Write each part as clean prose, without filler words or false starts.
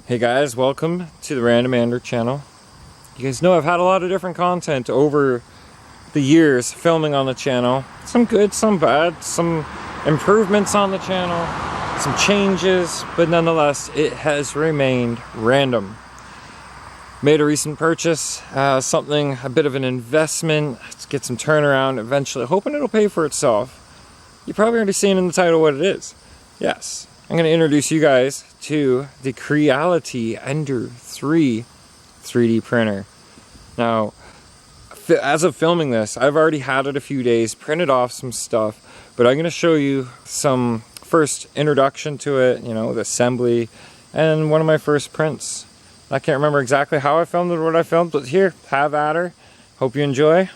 Hey guys, welcome to the Random Andrew channel. You guys know I've had a lot of different content over the years filming on the channel. Some good, some bad, some improvements on the channel, some changes, but nonetheless, it has remained random. Made a recent purchase, something, a bit of an investment, to get some turnaround eventually, hoping it'll pay for itself. You've probably already seen in the title what it is. Yes, I'm going to introduce you guys to the RandomAndrewVlogs 3D printer. Now, as of filming this, I've already had it a few days, printed off some stuff, but I'm going to show you some first introduction to it, you know, the assembly, and one of my first prints. I can't remember exactly how I filmed it or what I filmed, but here, have at her. Hope you enjoy.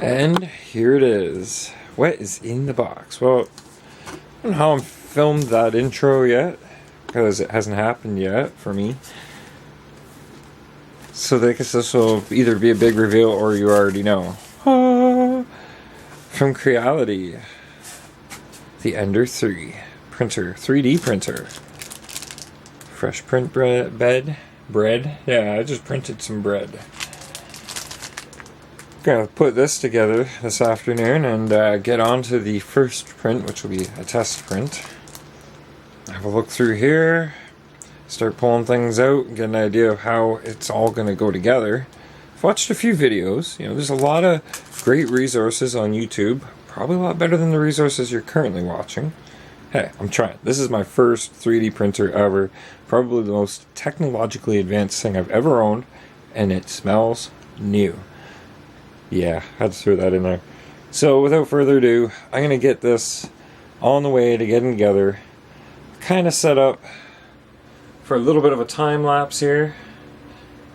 And here it is. What is in the box? Well, I don't know how I filmed that intro yet, because it hasn't happened yet for me. So I guess this will either be a big reveal or you already know. From Creality, the Ender 3 printer, 3D printer. Fresh print bread. Yeah, I just printed some bread. Gonna put this together this afternoon and get on to the first print, which will be a test print. Have a look through here, start pulling things out, get an idea of how it's all gonna go together. I've watched a few videos. You know, there's a lot of great resources on YouTube, probably a lot better than the resources you're currently watching. Hey, I'm trying. This is my first 3D printer ever, probably the most technologically advanced thing I've ever owned, and it smells new. Yeah, I had to throw that in there. So without further ado, I'm going to get this on the way to getting together. Kind of set up for a little bit of a time lapse here.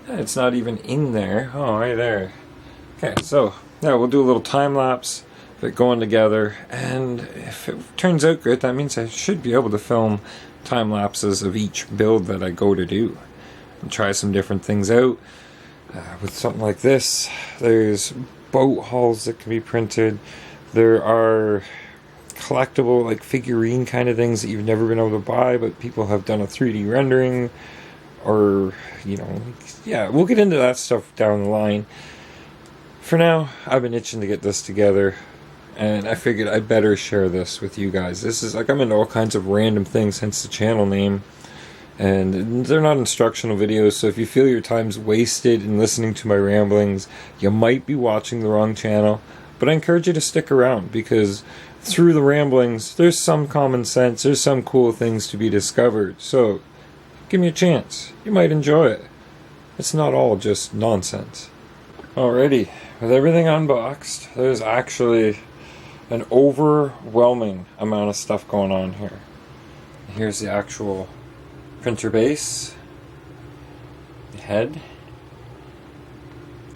It's not even in there. Oh, right there. Okay, so yeah, we'll do a little time lapse of it going together. And if it turns out good, that means I should be able to film time lapses of each build that I go to do. And try some different things out. With something like this, there's boat hulls that can be printed. There are collectible, like figurine kind of things that you've never been able to buy, but people have done a 3D rendering. Or, you know, yeah, we'll get into that stuff down the line. For now, I've been itching to get this together, and I figured I better share this with you guys. This is like, I'm into all kinds of random things, hence the channel name. And they're not instructional videos, so if you feel your time's wasted in listening to my ramblings, you might be watching the wrong channel. But I encourage you to stick around, because through the ramblings, there's some common sense, there's some cool things to be discovered. So, give me a chance. You might enjoy it. It's not all just nonsense. Alrighty, with everything unboxed, there's actually an overwhelming amount of stuff going on here. Here's the actual printer base, the head.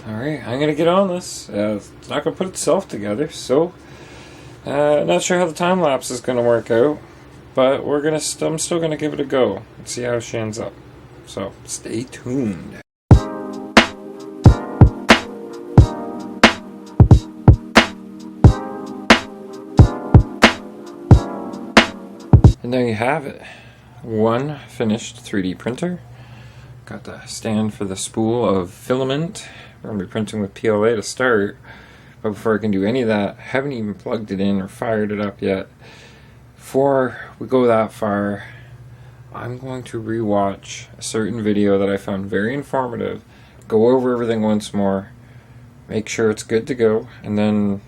Alright, I'm gonna get on this. It's not gonna put itself together, so not sure how the time lapse is gonna work out, but I'm still gonna give it a go and see how she ends up. So stay tuned. And there you have it. One finished 3D printer. Got the stand for the spool of filament. We're going to be printing with PLA to start. But before I can do any of that, I haven't even plugged it in or fired it up yet. Before we go that far, I'm going to rewatch a certain video that I found very informative. Go over everything once more. Make sure it's good to go. And then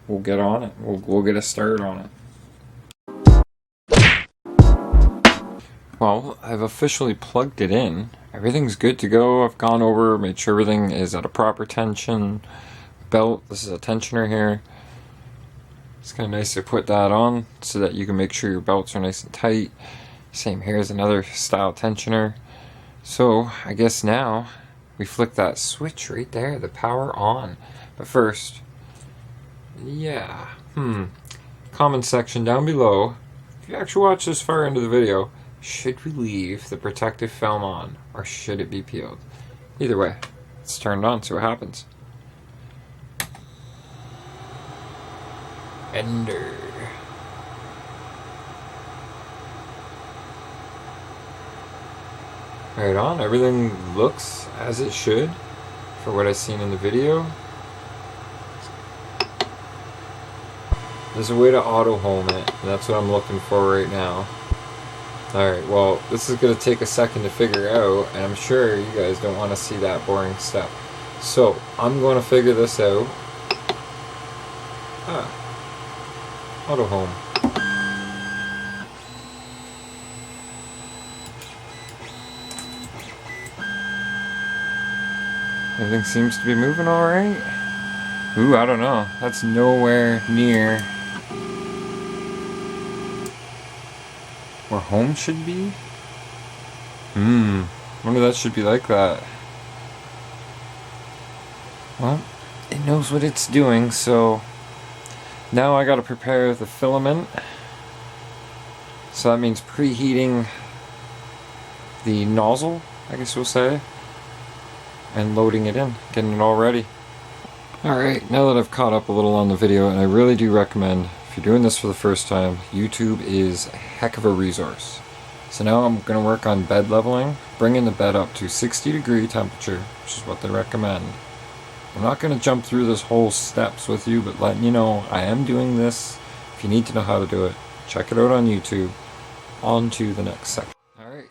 we'll get on it. We'll get a start on it. Well, I've officially plugged it in. Everything's good to go. I've gone over, made sure everything is at a proper tension. Belt, this is a tensioner here. It's kind of nice to put that on so that you can make sure your belts are nice and tight. Same here is another style tensioner. So, I guess now we flick that switch right there, the power on. But first, yeah, comment section down below. If you actually watch this far into the video, should we leave the protective film on, or should it be peeled? Either way, it's turned on, see what happens. Ender. Right on, everything looks as it should for what I've seen in the video. There's a way to auto home it, and that's what I'm looking for right now. Alright, well, this is going to take a second to figure out, and I'm sure you guys don't want to see that boring step. So, I'm going to figure this out. Auto home. Everything seems to be moving alright. Ooh, I don't know. That's nowhere near where home should be. Wonder that should be like that. Well, it knows what it's doing, so now I gotta prepare the filament. So that means preheating the nozzle, I guess we'll say, and loading it in, getting it all ready. Alright, now that I've caught up a little on the video, and I really do recommend, if you're doing this for the first time, YouTube is a heck of a resource. So now I'm going to work on bed leveling, bringing the bed up to 60-degree temperature, which is what they recommend. I'm not going to jump through this whole steps with you, but letting you know I am doing this. If you need to know how to do it, check it out on YouTube. On to the next section. Alright,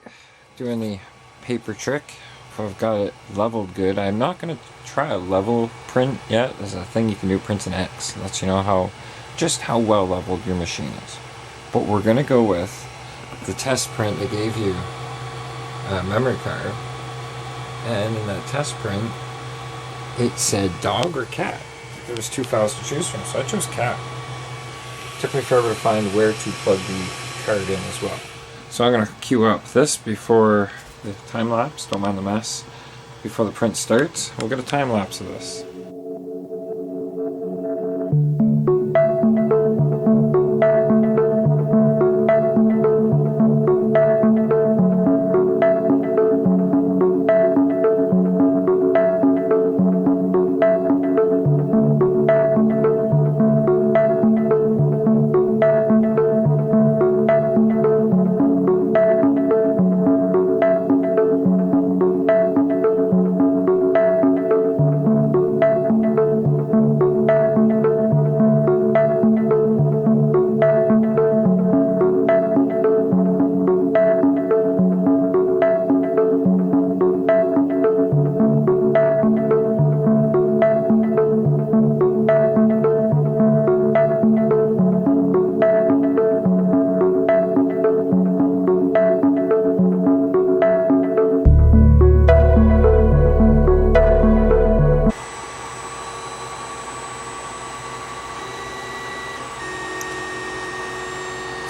doing the paper trick. If I've got it leveled good, I'm not going to try a level print yet. There's a thing you can do, print an X. It lets you know just how well leveled your machine is. But we're going to go with the test print they gave you, memory card. And in that test print, it said dog or cat. There was 2 files to choose from, so I chose cat. It took me forever to find where to plug the card in as well. So I'm going to queue up this before the time lapse. Don't mind the mess. Before the print starts, we'll get a time lapse of this.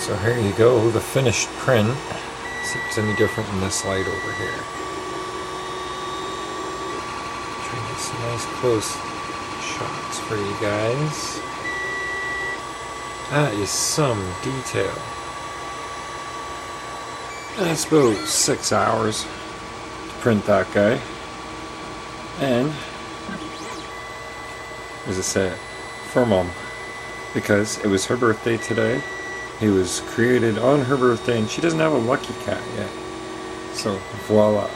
So here you go, the finished print. See if it's any different in this light over here. Try to get some nice close shots for you guys. That is some detail. That's about 6 hours to print that guy. And, as I said, for Mom. Because it was her birthday today. He was created on her birthday, and she doesn't have a lucky cat yet. So, voila.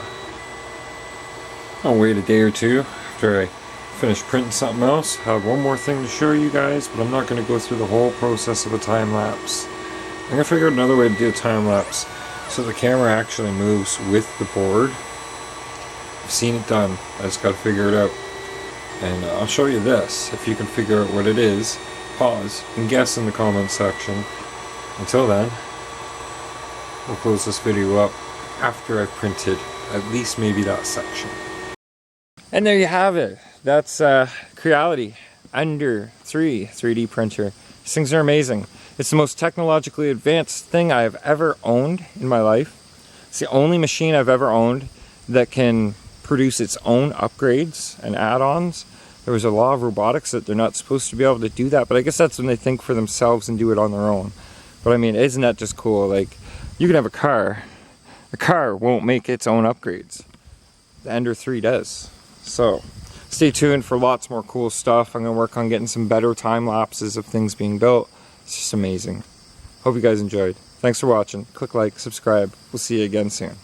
I'll wait a day or two after I finish printing something else. I have one more thing to show you guys, but I'm not going to go through the whole process of a time lapse. I'm going to figure out another way to do a time lapse so the camera actually moves with the board. I've seen it done. I just got to figure it out. And I'll show you this. If you can figure out what it is, pause and guess in the comment section. Until then, we'll close this video up after I've printed at least maybe that section. And there you have it. That's Creality Ender 3 3D printer. These things are amazing. It's the most technologically advanced thing I've ever owned in my life. It's the only machine I've ever owned that can produce its own upgrades and add-ons. There was a law of robotics that they're not supposed to be able to do that, but I guess that's when they think for themselves and do it on their own. But I mean, isn't that just cool? Like, you can have a car won't make its own upgrades. The Ender 3 does. So, stay tuned for lots more cool stuff. I'm going to work on getting some better time lapses of things being built. It's just amazing. Hope you guys enjoyed. Thanks for watching. Click like, subscribe. We'll see you again soon.